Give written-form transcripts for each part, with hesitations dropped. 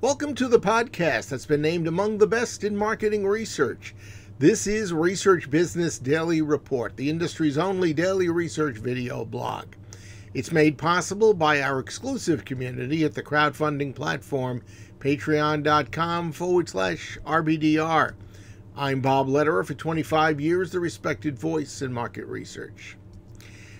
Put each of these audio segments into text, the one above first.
Welcome to the podcast that's been named among the best in marketing research. This is Research Business Daily Report, the industry's only daily research video blog. It's made possible by our exclusive community at the crowdfunding platform patreon.com/RBDR. I'm Bob Lederer, for 25 years, the respected voice in market research.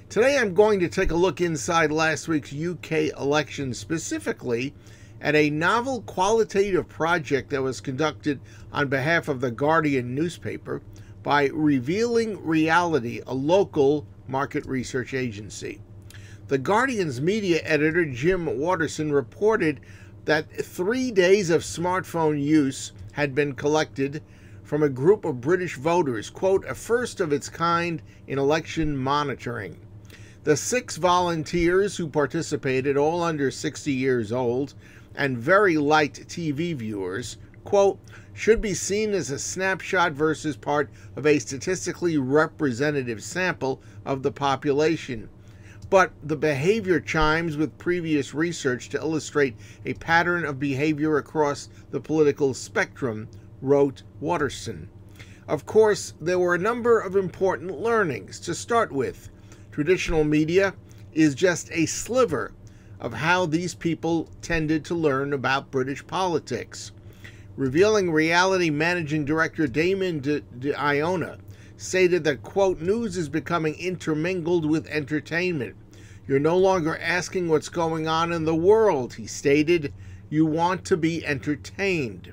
Today I'm going to take a look inside last week's UK election, specifically at a novel qualitative project that was conducted on behalf of the Guardian newspaper by Revealing Reality, a local market research agency. The Guardian's media editor, Jim Watterson, reported that 3 days of smartphone use had been collected from a group of British voters, quote, a first of its kind in election monitoring. The 6 volunteers who participated, all under 60 years old and very light TV viewers, quote, should be seen as a snapshot versus part of a statistically representative sample of the population. But the behavior chimes with previous research to illustrate a pattern of behavior across the political spectrum, wrote Watterson. Of course, there were a number of important learnings. To start with, traditional media is just a sliver of how these people tended to learn about British politics. Revealing Reality Managing Director Damon de Iona stated that, quote, news is becoming intermingled with entertainment. You're no longer asking what's going on in the world, he stated. You want to be entertained.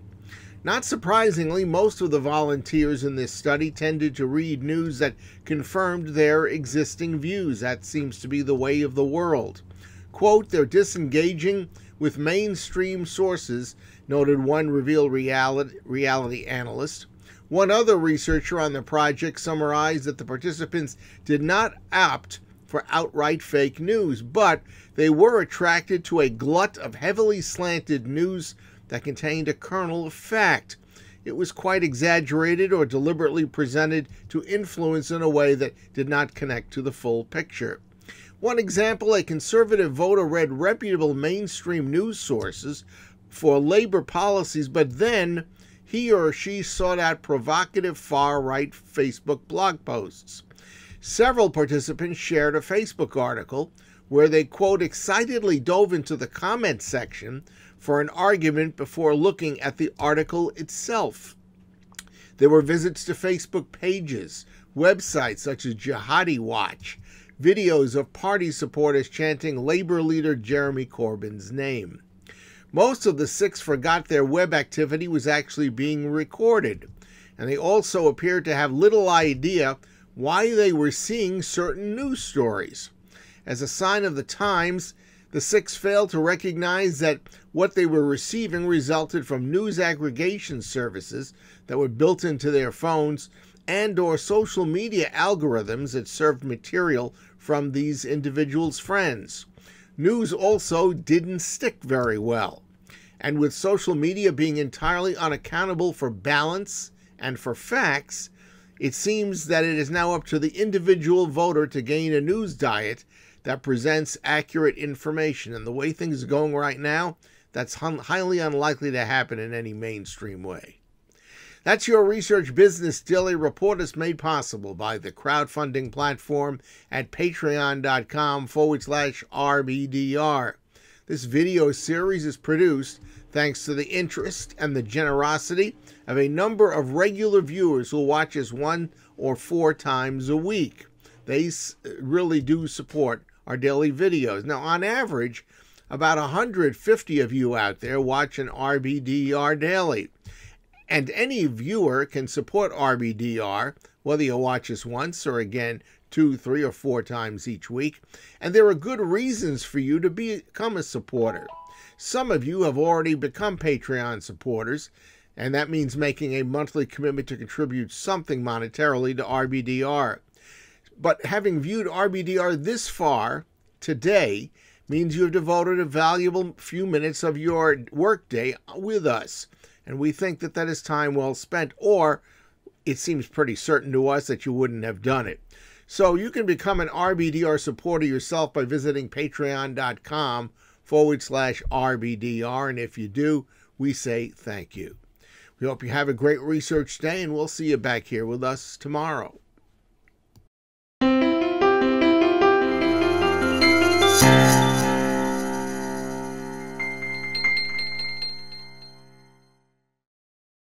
Not surprisingly, most of the volunteers in this study tended to read news that confirmed their existing views. That seems to be the way of the world. Quote, they're disengaging with mainstream sources, noted one Reveal Reality analyst. One other researcher on the project summarized that the participants did not opt for outright fake news, but they were attracted to a glut of heavily slanted news that contained a kernel of fact. It was quite exaggerated or deliberately presented to influence in a way that did not connect to the full picture. One example, a conservative voter read reputable mainstream news sources for labor policies, but then he or she sought out provocative far-right Facebook blog posts. Several participants shared a Facebook article where they, quote, excitedly dove into the comment section for an argument before looking at the article itself. There were visits to Facebook pages, websites such as Jihadi Watch, videos of party supporters chanting Labour leader Jeremy Corbyn's name. Most of the 6 forgot their web activity was actually being recorded, and they also appeared to have little idea why they were seeing certain news stories. As a sign of the times, the 6 failed to recognize that what they were receiving resulted from news aggregation services that were built into their phones and or social media algorithms that served material from these individuals' friends. News also didn't stick very well. And with social media being entirely unaccountable for balance and for facts, it seems that it is now up to the individual voter to gain a news diet that presents accurate information. And the way things are going right now, that's highly unlikely to happen in any mainstream way. That's your Research Business Daily Report. Is made possible by the crowdfunding platform at patreon.com/RBDR. This video series is produced thanks to the interest and the generosity of a number of regular viewers who watch us 1 or 4 times a week. They really do support our daily videos. Now, on average, about 150 of you out there watch an RBDR daily. And any viewer can support RBDR, whether you watch us once or again 2, 3, or 4 times each week. And there are good reasons for you to become a supporter. Some of you have already become Patreon supporters, and that means making a monthly commitment to contribute something monetarily to RBDR. But having viewed RBDR this far today means you have devoted a valuable few minutes of your workday with us. And we think that that is time well spent, or it seems pretty certain to us that you wouldn't have done it. So you can become an RBDR supporter yourself by visiting patreon.com/RBDR. And if you do, we say thank you. We hope you have a great research day, and we'll see you back here with us tomorrow.